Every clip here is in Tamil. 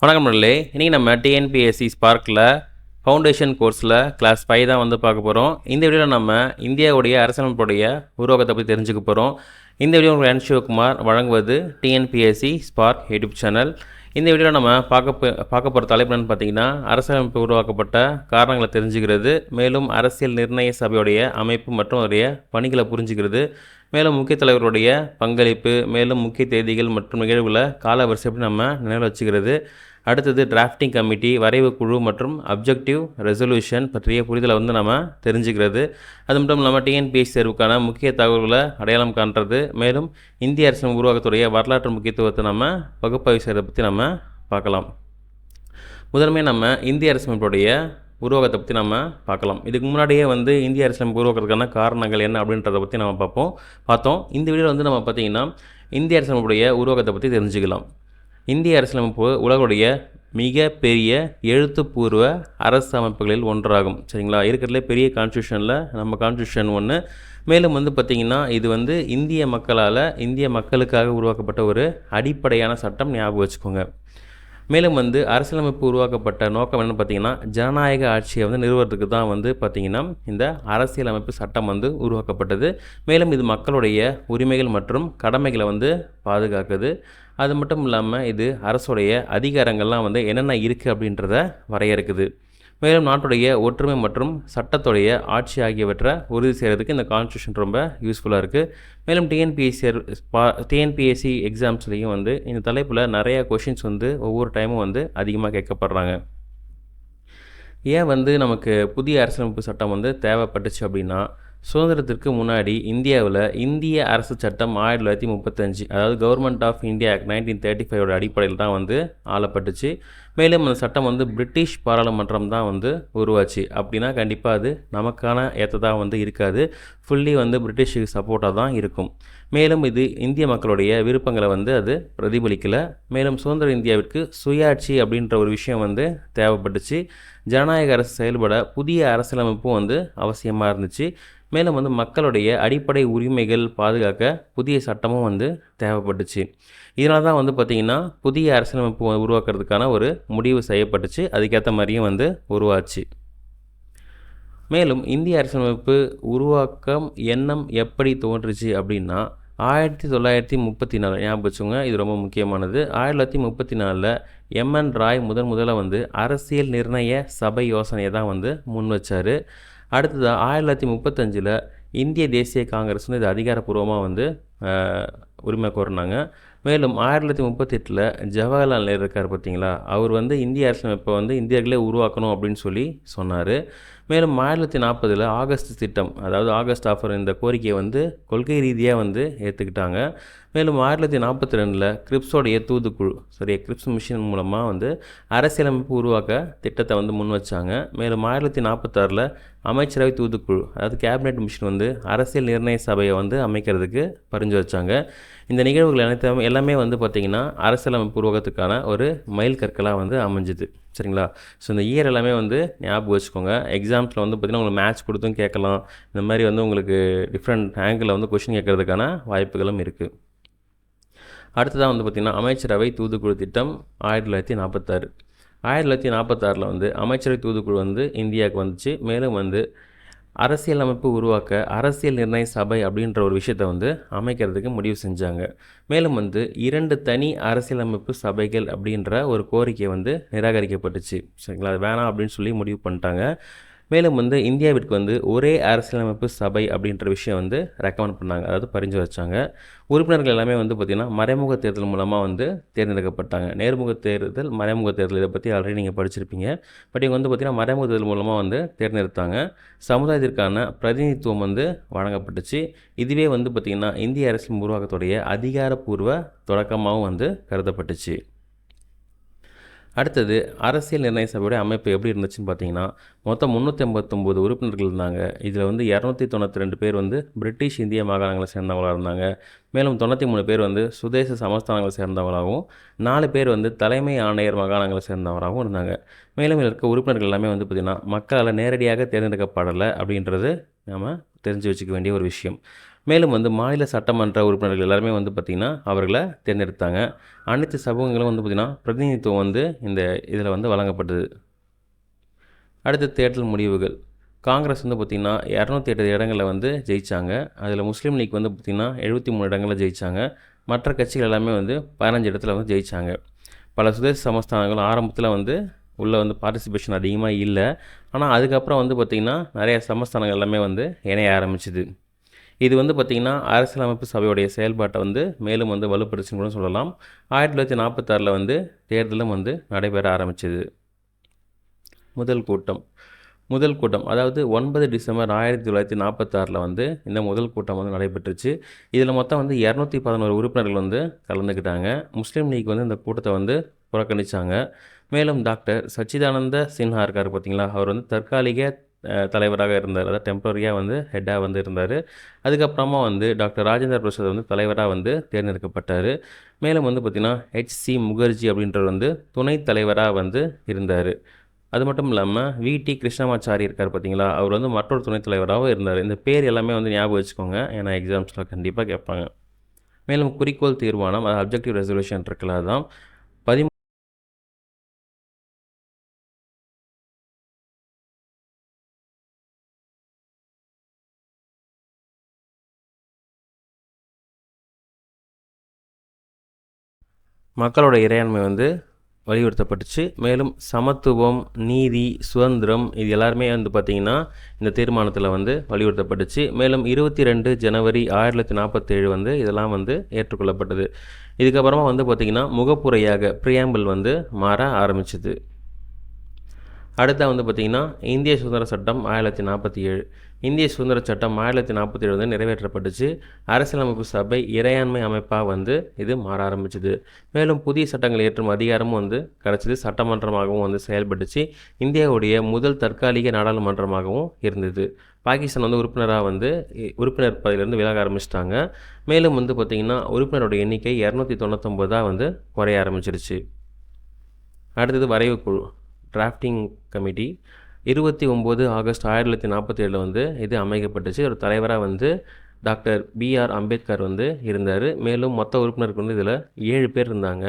வணக்கம் நண்பர்களே. இன்றைக்கி நம்ம டிஎன்பிஎஸ்சி ஸ்பார்க்கில் ஃபவுண்டேஷன் கோர்ஸில் கிளாஸ் 5 தான் வந்து பார்க்க போகிறோம். இந்த வீடியோவில் நம்ம இந்தியாவுடைய அரசியலமைப்புடைய உருவாக்கத்தை பற்றி தெரிஞ்சுக்க போகிறோம். இந்த வீடியோ உங்களுக்கு சிவகுமார் வழங்குவது டிஎன்பிஎஸ்சி ஸ்பார்க் யூடியூப் சேனல். இந்த வீடியோவில் நம்ம பார்க்க போகிற தலைப்பு என்னன்னு பார்த்தீங்கன்னா, அரசியலமைப்பு உருவாக்கப்பட்ட காரணங்களை தெரிஞ்சுக்கிறது, மேலும் அரசியல் நிர்ணய சபையுடைய அமைப்பு மற்றும் அதோடைய பணிகளை புரிஞ்சுக்கிறது, மேலும் முக்கிய தலைவருடைய பங்களிப்பு, மேலும் முக்கிய தேதிகள் மற்றும் நிகழ்வுகளை காலவரிசை எப்படி நம்ம நினைவில் வச்சுக்கிறது, அடுத்தது டிராஃப்டிங் கமிட்டி, வரைவு குழு மற்றும் அப்ஜெக்டிவ் ரெசல்யூஷன் பற்றிய புரிதலை வந்து நம்ம தெரிஞ்சுக்கிறது. அது மட்டும் இல்லாமல் டிஎன்பிஎஸ்சி தேர்வுக்கான முக்கிய தகவல்களை அடையாளம் காண்றது, மேலும் இந்திய அரசின் உருவாக்கத்துடைய வரலாற்று முக்கியத்துவத்தை நம்ம பகுப்பாய்வு செய்கிறத பற்றி நம்ம பார்க்கலாம். முதன்மையாக நம்ம இந்திய அரசியலமைப்புடைய உருவாக்கத்தை பற்றி நம்ம பார்க்கலாம். இதுக்கு முன்னாடியே வந்து இந்திய அரசியலமைப்பு உருவாக்குறதுக்கான காரணங்கள் என்ன அப்படின்றத பற்றி நம்ம பார்த்தோம். இந்த வீடியோவில் வந்து நம்ம பார்த்திங்கன்னா இந்திய அரசியலமைப்புடைய உருவாக்கத்தை பற்றி தெரிஞ்சுக்கலாம். இந்திய அரசியலமைப்பு உலகுடைய மிக பெரிய எழுத்துப்பூர்வ அரசு அமைப்புகளில் ஒன்றாகும். சரிங்களா? இருக்கிறதுலே பெரிய கான்ஸ்டியூஷனில் நம்ம கான்ஸ்டியூஷன் ஒன்று. மேலும் வந்து பார்த்திங்கன்னா இது வந்து இந்திய மக்களுக்காக உருவாக்கப்பட்ட ஒரு அடிப்படையான சட்டம். ஞாபகம் வச்சுக்கோங்க. மேலும் வந்து அரசியலமைப்பு உருவாக்கப்பட்ட நோக்கம் என்னென்னு பார்த்தீங்கன்னா, ஜனநாயக ஆட்சியை வந்து நிறுவனத்துக்கு தான் வந்து பார்த்திங்கன்னா இந்த அரசியலமைப்பு சட்டம் வந்து உருவாக்கப்பட்டது. மேலும் இது மக்களுடைய உரிமைகள் மற்றும் கடமைகளை வந்து பாதுகாக்குது. அது மட்டும் இல்லாமல் இது அரசுடைய அதிகாரங்கள்லாம் வந்து என்னென்ன இருக்குது அப்படின்றத வரையறுக்குது. மேலும் நாட்டுடைய ஒற்றுமை மற்றும் சட்டத்துடைய ஆட்சி ஆகியவற்றை உறுதி செய்கிறதுக்கு இந்த கான்ஸ்டியூஷன் ரொம்ப யூஸ்ஃபுல்லாக இருக்குது. மேலும் டிஎன்பிஎஸ்சி எக்ஸாம்ஸ்லேயும் வந்து இந்த தலைப்பில் நிறையா கொஷின்ஸ் வந்து ஒவ்வொரு டைமும் வந்து அதிகமாக கேட்கப்படுறாங்க. ஏன் வந்து நமக்கு புதிய அரசியலமைப்பு சட்டம் வந்து தேவைப்பட்டுச்சு அப்படின்னா, சுதந்திரத்திற்கு முன்னாடி இந்தியாவில் இந்திய அரசு சட்டம் 1935, அதாவது கவர்மெண்ட் ஆஃப் இந்தியா ஆக்ட் 1935 அடிப்படையில் தான் வந்து ஆளப்பட்டுச்சு. மேலும் அந்த சட்டம் வந்து பிரிட்டிஷ் பாராளுமன்றம் தான் வந்து உருவாச்சு. அப்படின்னா கண்டிப்பாக அது நமக்கான ஏற்றதாக வந்து இருக்காது. ஃபுல்லி வந்து பிரிட்டிஷுக்கு சப்போர்ட்டாக தான் இருக்கும். மேலும் இது இந்திய மக்களுடைய விருப்பங்களை வந்து அது பிரதிபலிக்கலை. மேலும் சுதந்திர இந்தியாவிற்கு சுயாட்சி அப்படின்ற ஒரு விஷயம் வந்து தேவைப்பட்டுச்சு. ஜனநாயக அரசு செயல்பட புதிய அரசியலமைப்பும் வந்து அவசியமாக இருந்துச்சு. மேலும் வந்து மக்களுடைய அடிப்படை உரிமைகள் பாதுகாக்க புதிய சட்டமும் வந்து தேவைப்பட்டுச்சு. இதனால தான் வந்து பார்த்திங்கன்னா புதிய அரசியலமைப்பு உருவாக்குறதுக்கான ஒரு முடிவு செய்யப்பட்டுச்சு. அதுக்கேற்ற மாதிரியும் வந்து உருவாச்சு. மேலும் இந்திய அரசியலமைப்பு உருவாக்கம் எண்ணம் எப்படி தோன்றுச்சு அப்படின்னா, 1934 ஞாபகம் வச்சுங்க. இது ரொம்ப முக்கியமானது. 1934 எம்என் ராய் முதல்ல வந்து அரசியல் நிர்ணய சபை யோசனையை தான் வந்து முன் வச்சார். அடுத்ததாக 1935 இந்திய தேசிய காங்கிரஸ் வந்து இது அதிகாரப்பூர்வமாக வந்து உரிமை கோரினாங்க. மேலும் 1938 ஜவஹர்லால் நேரு இருக்கார் பார்த்தீங்களா, அவர் வந்து இந்திய அரசியலமைப்பை வந்து இந்தியர்களே உருவாக்கணும் அப்படின்னு சொல்லி சொன்னார். மேலும் 1940 ஆகஸ்ட் திட்டம், அதாவது ஆகஸ்ட் ஆஃபர், இந்த கோரிக்கையை வந்து கொள்கை ரீதியாக வந்து ஏற்றுக்கிட்டாங்க. மேலும் 1942 கிரிப்ஸோடைய தூதுக்குழு, கிரிப்ஸ் மிஷன் மூலமாக வந்து அரசியலமைப்பு உருவாக்க திட்டத்தை வந்து முன் வச்சாங்க. மேலும் 1946 அமைச்சரவை தூதுக்குழு, அதாவது கேபினெட் மிஷன் வந்து அரசியல் நிர்ணய சபையை வந்து அமைக்கிறதுக்கு பரிந்துரைச்சாங்க. இந்த நிகழ்வுகள் எல்லாமே வந்து பார்த்திங்கன்னா அரசியலமைப்பு உருவாக்கத்துக்கான ஒரு மைல் கற்களாக வந்து அமைஞ்சுது. சரிங்களா? ஸோ இந்த இயர் எல்லாமே வந்து ஞாபகம் வச்சுக்கோங்க. எக்ஸாம்ஸில் வந்து பார்த்திங்கன்னா உங்களுக்கு மேட்ச் கொடுத்தும் கேட்கலாம். இந்த மாதிரி வந்து உங்களுக்கு டிஃப்ரெண்ட் ஆங்கிளில் வந்து கொஷின் கேட்கறதுக்கான வாய்ப்புகளும் இருக்குது. அடுத்ததாக வந்து பார்த்திங்கன்னா அமைச்சரவை தூதுக்குழு திட்டம் 1946. 1946 வந்து அமைச்சரவை தூதுக்குழு வந்து இந்தியாவுக்கு வந்துச்சு. மேலும் வந்து அரசியலமைப்பு உருவாக்க அரசியல் நிர்ணய சபை அப்படின்ற ஒரு விஷயத்தை வந்து அமைக்கிறதுக்கு முடிவு செஞ்சாங்க. மேலும் வந்து 2 தனி அரசியலமைப்பு சபைகள் அப்படின்ற ஒரு கோரிக்கை வந்து நிராகரிக்கப்பட்டுச்சு. சரிங்களா? அது வேணாம் அப்படின்னு சொல்லி முடிவு பண்ணிட்டாங்க. மேலும் வந்து இந்தியாவிற்கு வந்து ஒரே அரசியலமைப்பு சபை அப்படின்ற விஷயம் வந்து ரெக்கமெண்ட் பண்ணாங்க, அதாவது பரிந்துரை வச்சாங்க. உறுப்பினர்கள் எல்லாமே வந்து பார்த்திங்கன்னா மறைமுக தேர்தல் மூலமாக வந்து தேர்ந்தெடுக்கப்பட்டாங்க. நேர்முக தேர்தல், மறைமுக தேர்தல், இதை பற்றி ஆல்ரெடி நீங்கள் படிச்சிருப்பீங்க. பட் இவங்க வந்து பார்த்திங்கன்னா மறைமுக தேர்தல் மூலமாக வந்து தேர்ந்தெடுத்தாங்க. சமுதாயத்திற்கான பிரதிநிதித்துவம் வந்து வழங்கப்பட்டுச்சு. இதுவே வந்து பார்த்திங்கன்னா இந்திய அரசியல் உருவாக்கத்துடைய அதிகாரப்பூர்வ தொடக்கமாகவும் வந்து கருதப்பட்டுச்சு. அடுத்தது அரசியல் நிர்ணய சபையுடைய அமைப்பு எப்படி இருந்துச்சுன்னு பார்த்தீங்கன்னா, மொத்தம் 389 உறுப்பினர்கள் இருந்தாங்க. இதில் வந்து 292 பேர் வந்து பிரிட்டிஷ் இந்திய மாகாணங்களை சேர்ந்தவங்களாக இருந்தாங்க. மேலும் 93 பேர் வந்து சுதேச சமஸ்தானங்களை சேர்ந்தவங்களாகவும், 4 பேர் வந்து தலைமை ஆணையர் மாகாணங்களை சேர்ந்தவராகவும் இருந்தாங்க. மேலும் இதில் இருக்க உறுப்பினர்கள் எல்லாமே வந்து பார்த்திங்கன்னா மக்களால் நேரடியாக தேர்ந்தெடுக்கப்படலை அப்படின்றது நம்ம தெரிஞ்சு வச்சுக்க வேண்டிய ஒரு விஷயம். மேலும் வந்து மாநில சட்டமன்ற உறுப்பினர்கள் எல்லாருமே வந்து பார்த்திங்கன்னா அவர்களை தேர்ந்தெடுத்தாங்க. அனைத்து சமூகங்களும் வந்து பார்த்திங்கன்னா பிரதிநிதித்துவம் வந்து இந்த இதில் வந்து வழங்கப்பட்டது. அடுத்த தேர்தல் முடிவுகள். காங்கிரஸ் வந்து பார்த்திங்கன்னா 208 இடங்களில் வந்து ஜெயித்தாங்க. அதில் முஸ்லீம் லீக் வந்து பார்த்திங்கன்னா 73 இடங்களில் ஜெயித்தாங்க. மற்ற கட்சிகள் எல்லாமே வந்து 15 இடத்துல வந்து ஜெயித்தாங்க. பல சுதேச சமஸ்தானங்கள் ஆரம்பத்தில் வந்து உள்ளே வந்து பார்ட்டிசிபேஷன் அதிகமாக இல்லை. ஆனால் அதுக்கப்புறம் வந்து பார்த்திங்கன்னா நிறைய சமஸ்தானங்கள் எல்லாமே வந்து இணைய ஆரம்பிச்சுது. இது வந்து பார்த்திங்கன்னா அரசியலமைப்பு சபையுடைய செயல்பாட்டை வந்து மேலும் வந்து வலுப்படுத்துச்சுன்னு கூட சொல்லலாம். 1946 வந்து தேர்தலும் வந்து நடைபெற ஆரம்பிச்சது. முதல் கூட்டம் அதாவது 9 டிசம்பர் 1946 வந்து இந்த முதல் கூட்டம் வந்து நடைபெற்றுச்சு. இதில் மொத்தம் வந்து 211 உறுப்பினர்கள் வந்து கலந்துக்கிட்டாங்க. முஸ்லீம் லீக் வந்து இந்த கூட்டத்தை வந்து புறக்கணித்தாங்க. மேலும் டாக்டர் சச்சிதானந்த சின்ஹா இருக்கார் பார்த்திங்களா, அவர் வந்து தற்காலிக தலைவராக இருந்தார். அதாவது டெம்பரரியாக வந்து ஹெட்டாக வந்து இருந்தார். அதுக்கப்புறமா வந்து டாக்டர் ராஜேந்திர பிரசாத் வந்து தலைவராக வந்து தேர்ந்தெடுக்கப்பட்டார். மேலும் வந்து பார்த்திங்கன்னா HC முகர்ஜி அப்படின்றவர் வந்து துணைத் தலைவராக வந்து இருந்தார். அது மட்டும் இல்லாமல் VT கிருஷ்ணமாச்சாரி இருக்கார் பார்த்தீங்களா, அவர் வந்து மற்றொரு துணைத் தலைவராகவும் இருந்தார். இந்த பேர் எல்லாமே வந்து ஞாபகம் வச்சுக்கோங்க, ஏன்னா எக்ஸாம்ஸில் கண்டிப்பாக கேட்பாங்க. மேலும் குறிக்கோள் தீர்மானம், அது அப்ஜெக்டிவ் ரெசல்யூஷன் இருக்குல்ல, அதுதான் மக்களோட இறையாண்மை வந்து வலியுறுத்தப்பட்டுச்சு. மேலும் சமத்துவம், நீதி, சுதந்திரம் இது எல்லாருமே வந்து பார்த்திங்கன்னா இந்த தீர்மானத்தில் வந்து வலியுறுத்தப்பட்டுச்சு. மேலும் 22 ஜனவரி 1947 வந்து இதெல்லாம் வந்து ஏற்றுக்கொள்ளப்பட்டது. இதுக்கப்புறமா வந்து பார்த்திங்கன்னா முகப்புரையாக ப்ரியாம்பிள் வந்து மாற ஆரம்பிச்சுது. அடுத்த வந்து பார்த்திங்கன்னா இந்திய சுதந்திர சட்டம் 1947. இந்திய சுதந்திர சட்டம் 1947 வந்து நிறைவேற்றப்பட்டுச்சு. அரசியலமைப்பு சபை இறையாண்மை அமைப்பாக வந்து இது மாற ஆரம்பிச்சுது. மேலும் புதிய சட்டங்கள் இயற்றும் அதிகாரமும் வந்து கிடச்சிது. சட்டமன்றமாகவும் வந்து செயல்பட்டுச்சு. இந்தியாவுடைய முதல் தற்காலிக நாடாளுமன்றமாகவும் இருந்தது. பாகிஸ்தான் வந்து உறுப்பினர் பதவியிலேருந்து விலக ஆரம்பிச்சிட்டாங்க. மேலும் வந்து பார்த்திங்கன்னா உறுப்பினரோட எண்ணிக்கை 299 வந்து குறைய ஆரம்பிச்சிருச்சு. அடுத்தது வரைவு குழு, டிராஃப்டிங் கமிட்டி. 29 ஆகஸ்ட் 1947 வந்து இது அமைக்கப்பட்டுச்சு. ஒரு தலைவராக வந்து டாக்டர் BR அம்பேத்கர் வந்து இருந்தார். மேலும் மொத்த உறுப்பினருக்கு வந்து இதில் 7 பேர் இருந்தாங்க.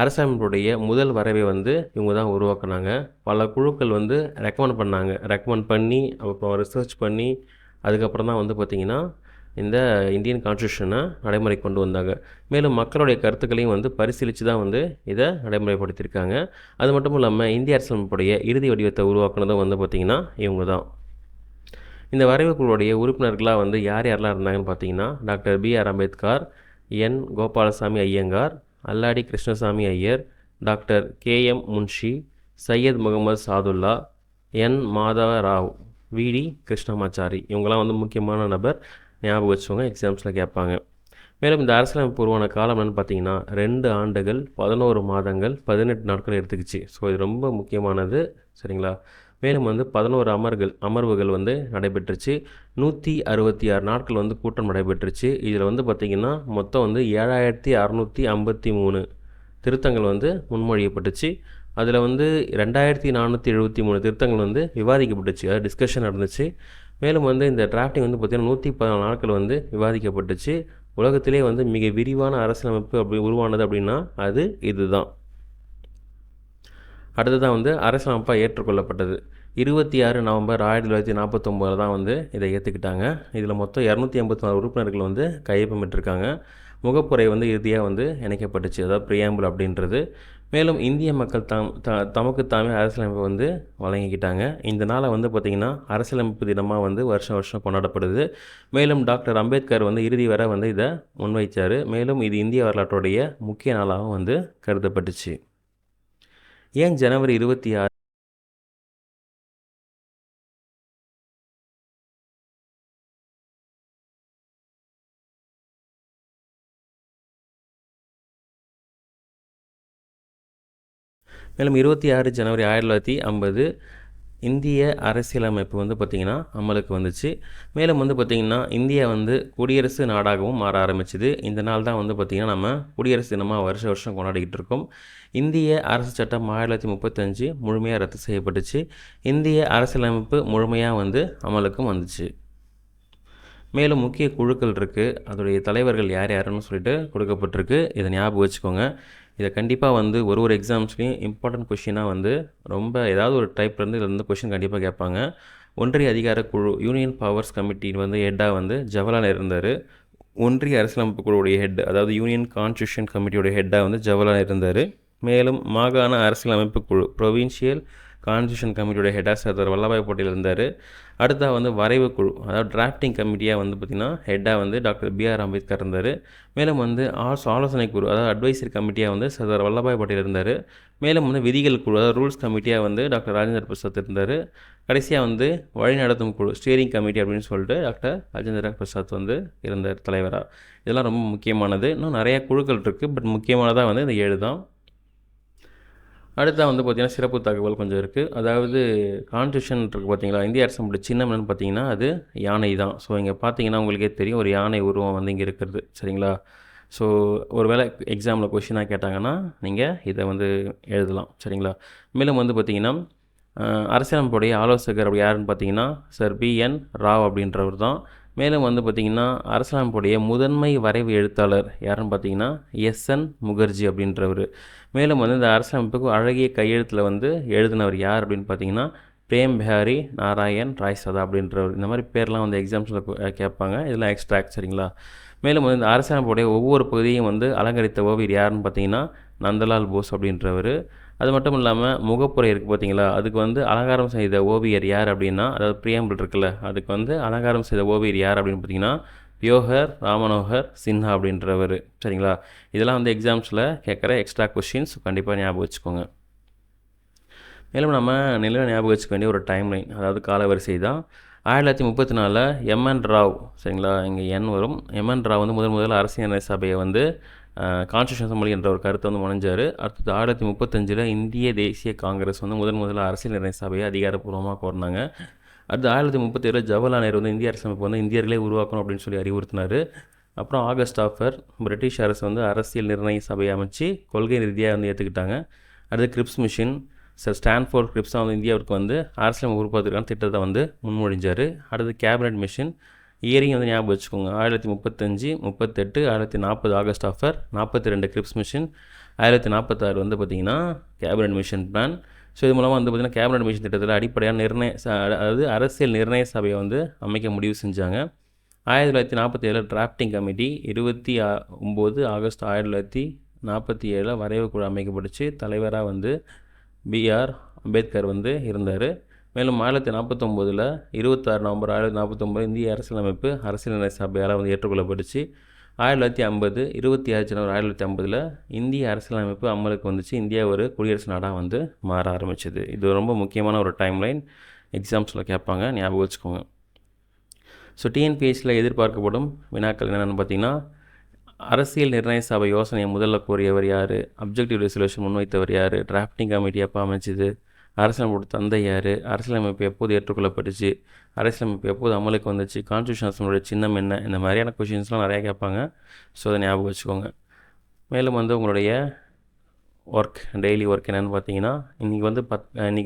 அரசமைப்புடைய முதல் வரைவை வந்து இவங்க தான் உருவாக்குனாங்க. பல குழுக்கள் வந்து ரெக்கமெண்ட் பண்ணி அப்புறம் ரிசர்ச் பண்ணி அதுக்கப்புறம் தான் வந்து பார்த்திங்கன்னா இந்த இந்தியன் கான்ஸ்டியூஷனை நடைமுறை கொண்டு வந்தாங்க. மேலும் மக்களுடைய கருத்துக்களையும் வந்து பரிசீலித்து தான் வந்து இதை நடைமுறைப்படுத்தியிருக்காங்க. அது மட்டும் இல்லாமல் இந்திய அரசியலமைப்புடைய இறுதி வடிவத்தை உருவாக்குனதும் வந்து பார்த்திங்கன்னா இவங்க தான். இந்த வரைவுக்குழுடைய உறுப்பினர்களாக வந்து யாரெல்லாம் இருந்தாங்கன்னு பார்த்தீங்கன்னா doctor BR Ambedkar, N Gopalaswami Ayyangar, Alladi Krishnaswami Iyer, doctor KM Munshi, Syed Muhammad Saadulla, N Madhava Rao, VD Krishnamachari. இவங்களாம் வந்து முக்கியமான நபர், ஞாபகம் வச்சுக்கோங்க, எக்ஸாம்ஸில் கேட்பாங்க. மேலும் இந்த அரசியலமைப்பு உருவான காலம் என்னென்னு பார்த்தீங்கன்னா 2 ஆண்டுகள் 11 மாதங்கள் 18 நாட்கள் எடுத்துக்கிச்சு. ஸோ இது ரொம்ப முக்கியமானது, சரிங்களா. மேலும் வந்து 11 அமர்வுகள் வந்து நடைபெற்றுச்சு. 166 நாட்கள் வந்து கூட்டம் நடைபெற்றுச்சு. இதில் வந்து பார்த்திங்கன்னா மொத்தம் வந்து 7653 திருத்தங்கள் வந்து முன்மொழியப்பட்டுச்சு. அதில் வந்து 2473 திருத்தங்கள் வந்து விவாதிக்கப்பட்டுச்சு, அதாவது டிஸ்கஷன் நடந்துச்சு. மேலும் வந்து இந்த டிராஃப்டிங் வந்து பார்த்திங்கன்னா 114 நாட்கள் வந்து விவாதிக்கப்பட்டுச்சு. உலகத்திலே வந்து மிக விரிவான அரசியலமைப்பு உருவானது அப்படின்னா அது இதுதான். அடுத்ததான் வந்து அரசியலமைப்பாக ஏற்றுக்கொள்ளப்பட்டது 26 நவம்பர் 1949 தான் வந்து இதை ஏற்றுக்கிட்டாங்க. இதில் மொத்தம் 284 உறுப்பினர்கள் வந்து கையொப்பமிட்டிருக்காங்க. முகப்புரை வந்து இறுதியாக வந்து இணைக்கப்பட்டுச்சு, அதாவது ப்ரியாம்பிள் அப்படின்றது. மேலும் இந்திய மக்கள் தமக்கு தாமே அரசியலமைப்பை வந்து வழங்கிக்கிட்டாங்க. இந்த நாளை வந்து பார்த்திங்கன்னா அரசியலமைப்பு தினமாக வந்து வருஷம் கொண்டாடப்படுது. மேலும் டாக்டர் அம்பேத்கர் வந்து இறுதி வரை வந்து இதை முன்வைச்சார். மேலும் இது இந்திய வரலாற்றுடைய முக்கிய நாளாகவும் வந்து கருதப்பட்டுச்சு. ஏன் ஜனவரி 26? மேலும் 26 ஜனவரி 1950 இந்திய அரசியலமைப்பு வந்து பார்த்திங்கன்னா அமலுக்கு வந்துச்சு. மேலும் வந்து பார்த்திங்கன்னா இந்தியா வந்து குடியரசு நாடாகவும் மாற ஆரம்பிச்சுது. இந்த நாள் தான் வந்து பார்த்திங்கன்னா நம்ம குடியரசு தினமாக வருஷம் கொண்டாடிக்கிட்டு இருக்கோம். இந்திய அரசு சட்டம் 1935 முழுமையாக ரத்து செய்யப்பட்டுச்சு. இந்திய அரசியலமைப்பு முழுமையாக வந்து அமலுக்கும் வந்துச்சு. மேலும் முக்கிய குழுக்கள் இருக்குது, அதோடைய தலைவர்கள் யார் யாருன்னு சொல்லிட்டு கொடுக்கப்பட்டிருக்கு. இதை ஞாபகம் வச்சுக்கோங்க. இதை கண்டிப்பாக வந்து ஒரு எக்ஸாம்ஸ்லேயும் இம்பார்ட்டன்ட் கொஷினாக வந்து ரொம்ப ஏதாவது ஒரு டைப்லேருந்து இதில் இருந்து கொஷின் கண்டிப்பாக கேட்பாங்க. ஒன்றிய அதிகார குழு யூனியன் பவர்ஸ் கமிட்டி வந்து ஹெட்டாக வந்து ஜவஹர்லால் இருந்தார். ஒன்றிய அரசியலமைப்பு குழுவுடைய ஹெட், அதாவது யூனியன் கான்ஸ்டியூஷன் கமிட்டியோடைய ஹெட்டாக வந்து ஜவஹர்லால் இருந்தார். மேலும் மாகாண அரசியலமைப்பு குழு ப்ரொவின்ஷியல் கான்ஸ்டியூஷன் கமிட்டியோட ஹெட்டாக சர்தார் வல்லபாய் பட்டேல் இருந்தார். அடுத்ததாக வந்து வரைவு குழு, அதாவது டிராஃப்டிங் கமிட்டியாக வந்து பார்த்திங்கன்னா ஹெட்டாக வந்து டாக்டர் பிஆர் அம்பேத்கர் இருந்தார். மேலும் வந்து ஆலோசனை குழு, அதாவது அட்வைசரி கமிட்டியாக வந்து சர்தார் வல்லபாய் பட்டேல் இருந்தார். மேலும் வந்து விதிகள் குழு, அதாவது ரூல்ஸ் கமிட்டியாக வந்து டாக்டர் ராஜேந்திர பிரசாத் இருந்தார். கடைசியாக வந்து வழிநடத்தும் குழு, ஸ்டீரிங் கமிட்டி அப்படின்னு சொல்லிட்டு டாக்டர் ராஜேந்திர பிரசாத் வந்து இருந்தார் தலைவராக. இதெல்லாம் ரொம்ப முக்கியமானது. இன்னும் நிறையா குழுக்கள் இருக்குது, பட் முக்கியமானதாக வந்து இந்த 7 தான். அடுத்தா வந்து பார்த்திங்கன்னா சிறப்பு தகவல் கொஞ்சம் இருக்குது. அதாவது கான்ஸ்டியூஷன் இருக்குது பார்த்தீங்களா, இந்திய அரசு சின்னம் என்னன்னு பார்த்தீங்கன்னா அது யானை தான். ஸோ இங்கே பார்த்தீங்கன்னா உங்களுக்கே தெரியும், ஒரு யானை உருவம் வந்து இங்கே இருக்கிறது. சரிங்களா? ஸோ ஒரு வேளை எக்ஸாமில் கொஷினாக கேட்டாங்கன்னா நீங்கள் இதை வந்து எழுதலாம். சரிங்களா? மேலும் வந்து பார்த்திங்கன்னா அரசியலமைப்புடைய ஆலோசகர் அப்படி யாருன்னு பார்த்தீங்கன்னா சார் BN ராவ் அப்படின்றவர் தான். மேலும் வந்து பார்த்திங்கன்னா அரசியலமைப்புடைய முதன்மை வரைவு எழுத்தாளர் யாருன்னு பார்த்தீங்கன்னா SN முகர்ஜி அப்படின்றவர். மேலும் வந்து இந்த அரசியலமைப்புக்கு அழகிய கையெழுத்தில் வந்து எழுதினவர் யார் அப்படின்னு பார்த்தீங்கன்னா பிரேம் பிஹாரி நாராயண் ராய் சதா அப்படின்றவர். இந்த மாதிரி பேர்லாம் வந்து எக்ஸாம்ஸில் கேட்பாங்க. இதெல்லாம் எக்ஸ்ட்ராக்ட். சரிங்களா? மேலும் வந்து இந்த அரசியலமைப்புடைய ஒவ்வொரு பகுதியும் வந்து அலங்கரித்த ஓவியர் யாருன்னு பார்த்தீங்கன்னா நந்தலால் போஸ் அப்படின்றவர். அது மட்டும் இல்லாமல் முகப்புரை இருக்குது பார்த்தீங்களா, அதுக்கு வந்து அலங்காரம் செய்த ஓவியர் யார் அப்படின்னா, அதாவது பிரியாம்பிள் இருக்குல்ல, அதுக்கு வந்து அலங்காரம் செய்த ஓவியர் யார் அப்படின்னு பார்த்தீங்கன்னா பியோகர் ராமனோகர் சின்ஹா அப்படின்றவர். சரிங்களா? இதெல்லாம் வந்து எக்ஸாம்ஸில் கேட்குற எக்ஸ்ட்ரா கொஷின்ஸ், கண்டிப்பாக ஞாபகம் வச்சுக்கோங்க. மேலும் நம்ம நிலையில் ஞாபகம் வச்சுக்க வேண்டிய ஒரு டைம்லைன், அதாவது காலவரிசை தான். 1934 MN ராவ், சரிங்களா, இங்கே N வரும். MN ராவ் வந்து முதல் அரசியல் சபையை வந்து கான்ஸ்டியூஷன் அசம்பிளி என்ற ஒரு கருத்தை வந்து முனைஞ்சார். அடுத்தது 1935 இந்திய தேசிய காங்கிரஸ் வந்து முதல் அரசியல் நிர்ணய சபையை அதிகாரப்பூர்வமாக கோரினாங்க. அடுத்து 1937 ஜவஹர்லால் நேரு வந்து இந்திய அரசமைப்பு வந்து இந்தியர்களே உருவாக்கணும் அப்படின்னு சொல்லி அறிவுறுத்தினார். அப்புறம் ஆகஸ்ட் ஆஃபர் பிரிட்டிஷ் அரசு வந்து அரசியல் நிர்ணய சபையை அமைச்சு கொள்கை ரீதியாக வந்து ஏற்றுக்கிட்டாங்க. அடுத்து கிரிப்ஸ் மிஷின், ஸ்டான்ஃபோர்ட் கிரிப்ஸ் வந்து இந்தியாவுக்கு வந்து அரசியலமைப்பு உருவாக்குறதுக்கான திட்டத்தை வந்து முன்மொழிஞ்சார். அடுத்து கேபினட் மிஷன், இயரிங் வந்து ஞாபகம் வச்சுக்கோங்க. 1935, 38, 1940 ஆகஸ்ட் ஆஃபர், 42 கிரிப்ஸ் மிஷன், 1946 வந்து பார்த்திங்கன்னா கேபினட் மிஷன் பிளான். ஸோ இது மூலமாக வந்து பார்த்திங்கன்னா கேபினட் மிஷன் திட்டத்தில் அடிப்படையான அதாவது அரசியல் நிர்ணய சபையை வந்து அமைக்க முடிவு செஞ்சாங்க. 1947 டிராஃப்டிங் கமிட்டி, 29 ஆகஸ்ட் 1947 வரைவு குழு அமைக்கப்பட்டுச்சு. தலைவராக வந்து BR அம்பேத்கர் வந்து இருந்தார். மேலும் 1949 26 நவம்பர் 1949 இந்திய அரசியலமைப்பு அரசியல் நிர்ணய சபையால் வந்து ஏற்றுக்கொள்ளப்பட்டுச்சு. 1950 26 ஜனவரி 1950 இந்திய அரசியலமைப்பு அமலுக்கு வந்துச்சு. இந்தியா ஒரு குடியரசு நாடாக வந்து மாற ஆரம்பிச்சது. இது ரொம்ப முக்கியமான ஒரு டைம்லைன், எக்ஸாம்ஸில் கேட்பாங்க, ஞாபகம் வச்சுக்கோங்க. ஸோ TNPSசியில் எதிர்பார்க்கப்படும் வினாக்கள் என்னென்னு பார்த்தீங்கன்னா, அரசியல் நிர்ணய சபை யோசனையை முதல்ல கோரியவர் யார், அப்ஜெக்டிவ் ரெசல்யூஷன் முன்வைத்தவர் யார், டிராஃப்டிங் கமிட்டி எப்போ அமைச்சிது, அரசியலமைப்பு தந்தை யார், அரசியலமைப்பு எப்போது ஏற்றுக்கொள்ளப்பட்டுச்சு, அரசியலமைப்பு எப்போது அமலுக்கு வந்துச்சு, கான்ஸ்டியூஷன் அசம்பிளியோட சின்னம் என்ன, இந்த மாதிரியான கொஷின்ஸ்லாம் நிறையா கேட்பாங்க. ஸோ அதை ஞாபகம் வச்சுக்கோங்க. மேலும் வந்து உங்களுடைய டெய்லி ஒர்க் என்னென்னு பார்த்தீங்கன்னா, இன்றைக்கி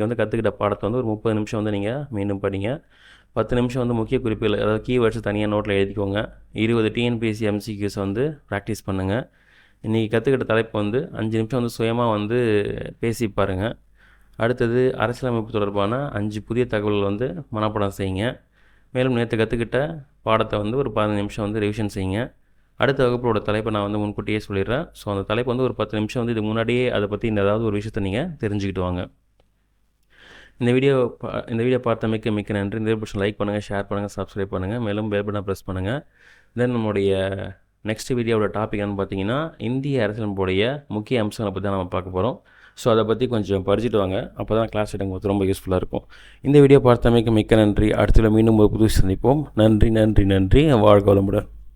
வந்து கற்றுக்கிட்ட பாடத்தை வந்து ஒரு 30 நிமிஷம் வந்து நீங்கள் மீண்டும் படிங்க. 10 நிமிஷம் வந்து முக்கிய குறிப்புகள், அதாவது கீவேர்ட்ஸ் தனியாக நோட்டில் எழுதிக்கோங்க. 20 TNPSC MCQs வந்து ப்ராக்டிஸ் பண்ணுங்கள். இன்றைக்கி கற்றுக்கிட்ட தலைப்பு வந்து 5 நிமிஷம் வந்து சுயமாக வந்து பேசி பாருங்கள். அடுத்தது அரசியலமைப்பு தொடர்பான 5 புதிய தகவல்கள் வந்து மனப்பாடம் செய்யுங்க. மேலும் நேற்று கற்றுக்கிட்ட பாடத்தை வந்து ஒரு 15 நிமிஷம் வந்து ரிவிஷன் செய்யுங்க. அடுத்த வகுப்போட தலைப்பை நான் வந்து முன்கூட்டியே சொல்லிடுறேன். ஸோ அந்த தலைப்பு வந்து ஒரு 10 நிமிஷம் வந்து இது முன்னாடியே அதை பற்றி ஏதாவது ஒரு விஷயத்தை நீங்கள் தெரிஞ்சுக்கிட்டு வாங்க. இந்த வீடியோ பார்த்தமைக்கு மிக்க நன்றி. இந்த வீடியோ லைக் பண்ணுங்கள், ஷேர் பண்ணுங்கள், சப்ஸ்கிரைப் பண்ணுங்கள். மேலும் பெல் பட்டனை ப்ரெஸ் பண்ணுங்கள். தென் நம்மளுடைய நெக்ஸ்ட் வீடியோவோட டாபிக் என்னன்னு பார்த்தீங்கன்னா, இந்திய அரசியலமைப்புடைய முக்கிய அம்சங்களை பற்றி தான் நம்ம பார்க்க போகிறோம். ஸோ அதை பற்றி கொஞ்சம் படிச்சுட்டு வாங்க, அப்போ தான் கிளாஸ் எடுக்கும்போது ரொம்ப யூஸ்ஃபுல்லாக இருக்கும். இந்த வீடியோ பார்த்தமைக்கு மிக்க நன்றி. அடுத்த மீண்டும் ஒரு புது சந்திப்போம். நன்றி. வாழ்க வளமுடன்.